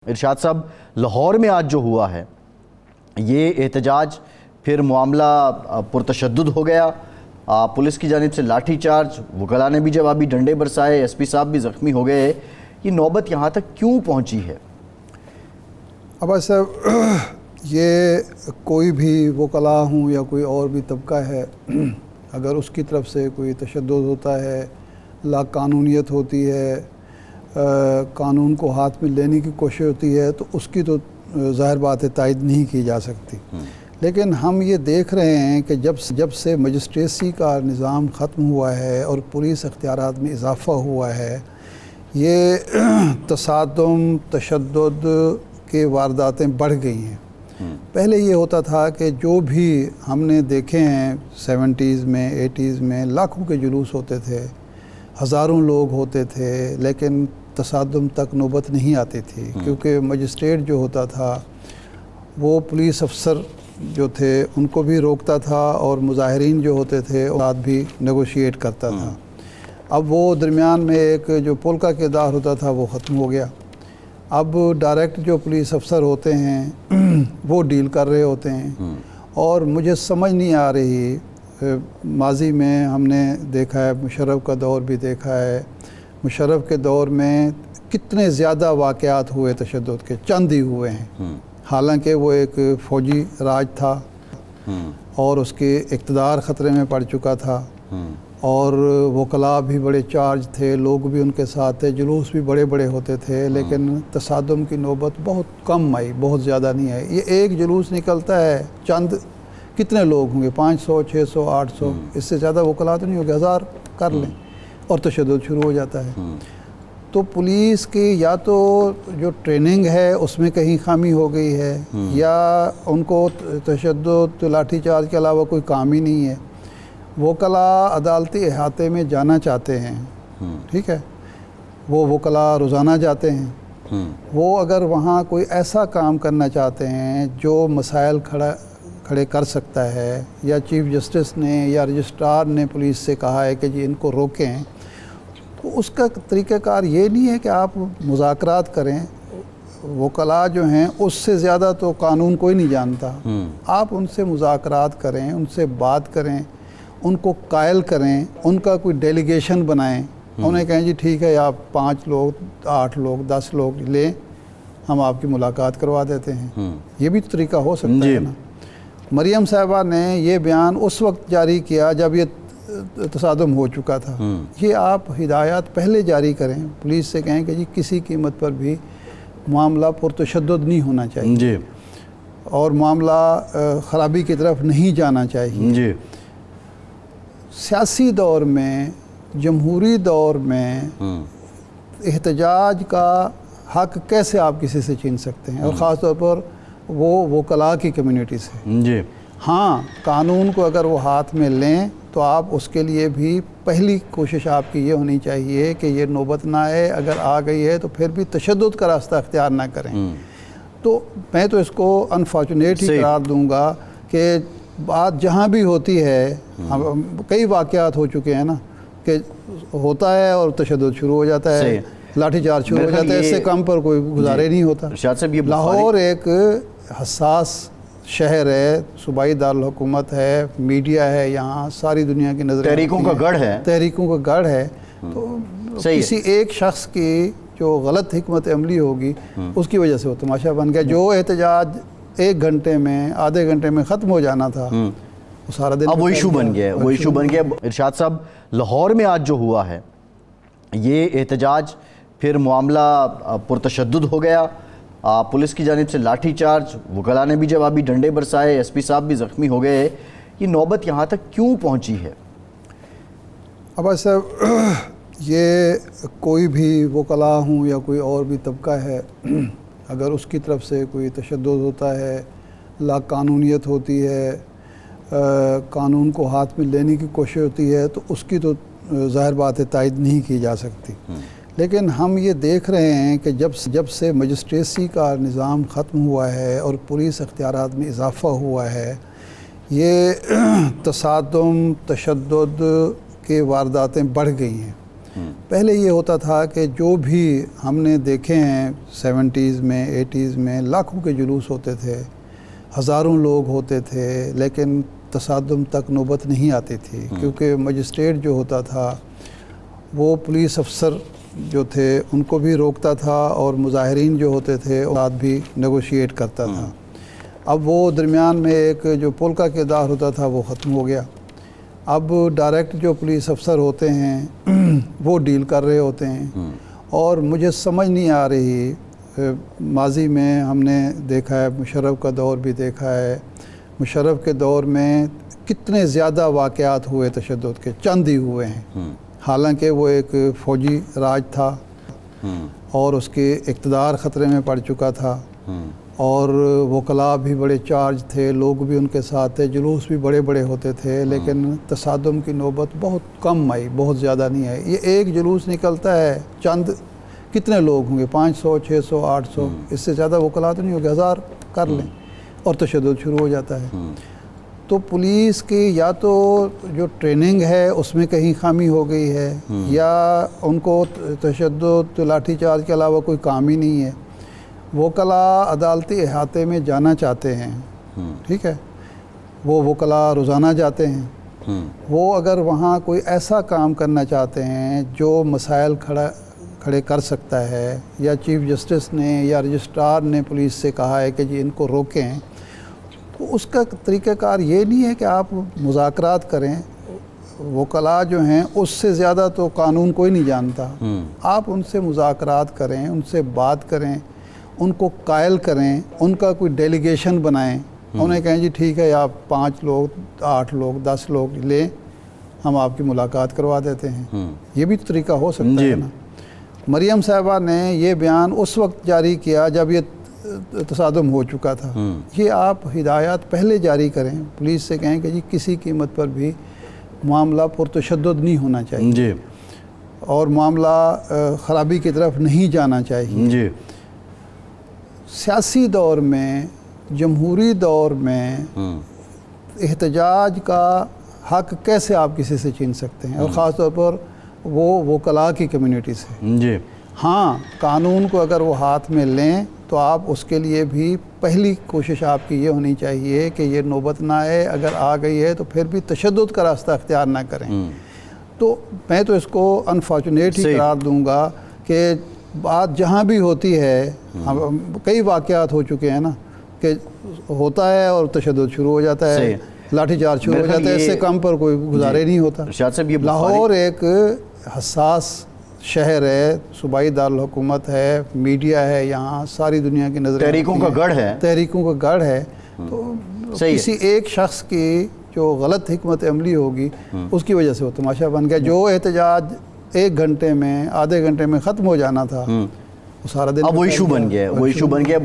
ارشاد صاحب، لاہور میں آج جو ہوا ہے یہ احتجاج پھر معاملہ پرتشدد ہو گیا. پولیس کی جانب سے لاٹھی چارج، وکلاء نے بھی جوابی ڈنڈے برسائے، ایس پی صاحب بھی زخمی ہو گئے. یہ نوبت یہاں تک کیوں پہنچی ہے؟ عباس صاحب، یہ کوئی بھی وکلاء ہوں یا کوئی اور بھی طبقہ ہے، اگر اس کی طرف سے کوئی تشدد ہوتا ہے، لا قانونیت ہوتی ہے، قانون کو ہاتھ میں لینے کی کوشش ہوتی ہے، تو اس کی تو ظاہر بات ہے تائید نہیں کی جا سکتی. لیکن ہم یہ دیکھ رہے ہیں کہ جب سے مجسٹریسی کا نظام ختم ہوا ہے اور پولیس اختیارات میں اضافہ ہوا ہے، یہ تصادم، تشدد کے وارداتیں بڑھ گئی ہیں. پہلے یہ ہوتا تھا کہ جو بھی ہم نے دیکھے ہیں 70s میں 80s میں لاکھوں کے جلوس ہوتے تھے، ہزاروں لوگ ہوتے تھے، لیکن تصادم تک نوبت نہیں آتی تھی، کیونکہ مجسٹریٹ جو ہوتا تھا وہ پولیس افسر جو تھے ان کو بھی روکتا تھا اور مظاہرین جو ہوتے تھے ان ساتھ بھی نیگوشیٹ کرتا تھا. اب وہ درمیان میں ایک جو پول کا کردار ہوتا تھا وہ ختم ہو گیا. اب ڈائریکٹ جو پولیس افسر ہوتے ہیں وہ ڈیل کر رہے ہوتے ہیں. اور مجھے سمجھ نہیں آ رہی، ماضی میں ہم نے دیکھا ہے، مشرف کا دور بھی دیکھا ہے، مشرف کے دور میں کتنے زیادہ واقعات ہوئے تشدد کے، چند ہی ہوئے ہیں، حالانکہ وہ ایک فوجی راج تھا اور اس کے اقتدار خطرے میں پڑ چکا تھا، اور وکلاء بھی بڑے چارج تھے، لوگ بھی ان کے ساتھ تھے، جلوس بھی بڑے بڑے ہوتے تھے، لیکن تصادم کی نوبت بہت کم آئی، بہت زیادہ نہیں آئی. یہ ایک جلوس نکلتا ہے، چند کتنے لوگ ہوں گے، 500 600 800، اس سے زیادہ وکلاء تو نہیں ہوگے، 1000 کر لیں، اور تشدد شروع ہو جاتا ہے. تو پولیس کی یا تو جو ٹریننگ ہے اس میں کہیں خامی ہو گئی ہے، یا ان کو تشدد لاٹھی چارج کے علاوہ کوئی کام ہی نہیں ہے. وکلاء عدالتی احاطے میں جانا چاہتے ہیں، ٹھیک ہے، وہ وکلاء روزانہ جاتے ہیں، وہ اگر وہاں کوئی ایسا کام کرنا چاہتے ہیں جو مسائل کھڑے کر سکتا ہے، یا چیف جسٹس نے یا رجسٹرار نے پولیس سے کہا ہے کہ جی ان کو روکیں، تو اس کا طریقہ کار یہ نہیں ہے کہ آپ مذاکرات کریں. وکلاء جو ہیں اس سے زیادہ تو قانون کوئی نہیں جانتا. آپ ان سے مذاکرات کریں، ان سے بات کریں، ان کو قائل کریں، ان کا کوئی ڈیلیگیشن بنائیں، انہیں کہیں جی ٹھیک ہے، آپ 5 لوگ 8 لوگ 10 لوگ لیں، ہم آپ کی ملاقات کروا دیتے ہیں. یہ بھی تو طریقہ ہو سکتا ہے نا. مریم صاحبہ نے یہ بیان اس وقت جاری کیا جب یہ تصادم ہو چکا تھا. یہ آپ ہدایات پہلے جاری کریں، پولیس سے کہیں کہ جی کسی قیمت پر بھی معاملہ پرتشدد نہیں ہونا چاہیے، اور معاملہ خرابی کی طرف نہیں جانا چاہیے. سیاسی دور میں، جمہوری دور میں احتجاج کا حق کیسے آپ کسی سے چھین سکتے ہیں، اور خاص طور پر وہ وکلاء کی کمیونٹی سے. ہاں، قانون کو اگر وہ ہاتھ میں لیں تو آپ اس کے لیے بھی پہلی کوشش آپ کی یہ ہونی چاہیے کہ یہ نوبت نہ آئے، اگر آ گئی ہے تو پھر بھی تشدد کا راستہ اختیار نہ کریں. تو میں تو اس کو انفارچونیٹ ہی قرار دوں گا کہ بات جہاں بھی ہوتی ہے، کئی واقعات ہو چکے ہیں نا کہ ہوتا ہے اور تشدد شروع ہو جاتا ہے، لاٹھی چارج شروع ہو جاتا ہے، اس سے کم پر کوئی گزارے نہیں ہوتا. لاہور ایک حساس شہر ہے، صوبائی دارالحکومت ہے، میڈیا ہے، یہاں ساری دنیا کی نظر تحریکوں کا گڑھ ہے. تو کسی ایک شخص کی جو غلط حکمت عملی ہوگی اس کی وجہ سے وہ تماشا بن گیا. جو احتجاج 1 گھنٹے میں آدھے گھنٹے میں ختم ہو جانا تھا، وہ سارا دن اب وہ ایشو بن گیا. ارشاد صاحب، لاہور میں آج جو ہوا ہے یہ احتجاج پھر معاملہ پرتشدد ہو گیا. پولیس کی جانب سے لاٹھی چارج، وکلاء نے بھی جوابی ڈنڈے برسائے، ایس پی صاحب بھی زخمی ہو گئے. یہ نوبت یہاں تک کیوں پہنچی ہے؟ عباس صاحب، یہ کوئی بھی وکلاء ہوں یا کوئی اور بھی طبقہ ہے، اگر اس کی طرف سے کوئی تشدد ہوتا ہے، لا قانونیت ہوتی ہے، قانون کو ہاتھ میں لینے کی کوشش ہوتی ہے، تو اس کی تو ظاہر بات ہے تائید نہیں کی جا سکتی. لیکن ہم یہ دیکھ رہے ہیں کہ جب سے مجسٹریسی کا نظام ختم ہوا ہے اور پولیس اختیارات میں اضافہ ہوا ہے، یہ تصادم، تشدد کے وارداتیں بڑھ گئی ہیں. پہلے یہ ہوتا تھا کہ جو بھی ہم نے دیکھے ہیں 70s میں 80s میں لاکھوں کے جلوس ہوتے تھے، ہزاروں لوگ ہوتے تھے، لیکن تصادم تک نوبت نہیں آتی تھی، کیونکہ مجسٹریٹ جو ہوتا تھا وہ پولیس افسر جو تھے ان کو بھی روکتا تھا، اور مظاہرین جو ہوتے تھے ان کے ساتھ بھی نیگوشیٹ کرتا تھا۔ اب وہ درمیان میں ایک جو پل کا کردار ہوتا تھا وہ ختم ہو گیا۔ اب ڈائریکٹ جو پولیس افسر ہوتے ہیں وہ ڈیل کر رہے ہوتے ہیں، اور مجھے سمجھ نہیں آ رہی، ماضی میں ہم نے دیکھا ہے، مشرف کا دور بھی دیکھا ہے، مشرف کے دور میں کتنے زیادہ واقعات ہوئے تشدد کے، چند ہی ہوئے ہیں، حالانکہ وہ ایک فوجی راج تھا اور اس کے اقتدار خطرے میں پڑ چکا تھا، اور وکلاء بھی بڑے چارج تھے، لوگ بھی ان کے ساتھ تھے، جلوس بھی بڑے بڑے ہوتے تھے، لیکن تصادم کی نوبت بہت کم آئی، بہت زیادہ نہیں آئی۔ یہ ایک جلوس نکلتا ہے، چند کتنے لوگ ہوں گے، 500 600 800، اس سے زیادہ وکلاء تو نہیں ہوگے، 1000 کر لیں، اور تشدد شروع ہو جاتا ہے۔ تو پولیس کی یا تو جو ٹریننگ ہے اس میں کہیں خامی ہو گئی ہے، یا ان کو تشدد لاٹھی چارج کے علاوہ کوئی کام ہی نہیں ہے۔ وکلاء عدالتی احاطے میں جانا چاہتے ہیں، ٹھیک ہے، وہ وکلاء روزانہ جاتے ہیں، وہ اگر وہاں کوئی ایسا کام کرنا چاہتے ہیں جو مسائل کھڑے کر سکتا ہے، یا چیف جسٹس نے یا رجسٹرار نے پولیس سے کہا ہے کہ جی ان کو روکیں، تو اس کا طریقہ کار یہ نہیں ہے کہ آپ مذاکرات کریں۔ وکلاء جو ہیں اس سے زیادہ تو قانون کوئی نہیں جانتا، آپ ان سے مذاکرات کریں، ان سے بات کریں، ان کو قائل کریں، ان کا کوئی ڈیلیگیشن بنائیں، انہیں کہیں جی ٹھیک ہے آپ 5 لوگ 8 لوگ 10 لوگ لیں، ہم آپ کی ملاقات کروا دیتے ہیں۔ یہ بھی طریقہ ہو سکتا ہے نا۔ مریم صاحبہ نے یہ بیان اس وقت جاری کیا جب یہ تصادم ہو چکا تھا۔ یہ آپ ہدایات پہلے جاری کریں، پولیس سے کہیں کہ جی کسی قیمت پر بھی معاملہ پرتشدد نہیں ہونا چاہیے، اور معاملہ خرابی کی طرف نہیں جانا چاہیے۔ سیاسی دور میں، جمہوری دور میں احتجاج کا حق کیسے آپ کسی سے چھین سکتے ہیں، اور خاص طور پر وہ وکلاء کی کمیونٹی سے؟ ہاں، قانون کو اگر وہ ہاتھ میں لیں تو آپ اس کے لیے بھی پہلی کوشش آپ کی یہ ہونی چاہیے کہ یہ نوبت نہ آئے، اگر آ گئی ہے تو پھر بھی تشدد کا راستہ اختیار نہ کریں۔ تو میں تو اس کو انفارچونیٹ ہی قرار دوں گا کہ بات جہاں بھی ہوتی ہے، کئی واقعات ہو چکے ہیں نا کہ ہوتا ہے اور تشدد شروع ہو جاتا ہے، لاٹھی چارج شروع ہو جاتا ہے، اس سے کم پر کوئی گزارے نہیں ہوتا۔ لاہور ایک حساس شہر ہے، صوبائی دارالحکومت ہے، میڈیا ہے، یہاں ساری دنیا کی نظریں، تحریکوں کا گڑھ ہے، تحریکوں کا گڑھ ہے۔ تو کسی ایک شخص کی جو غلط حکمت عملی ہوگی اس کی وجہ سے وہ تماشا بن گیا۔ جو احتجاج 1 گھنٹے میں آدھے گھنٹے میں ختم ہو جانا تھا، وہ سارا دن اب وہ ایشو بن گیا ہے، وہ ایشو بن گیا۔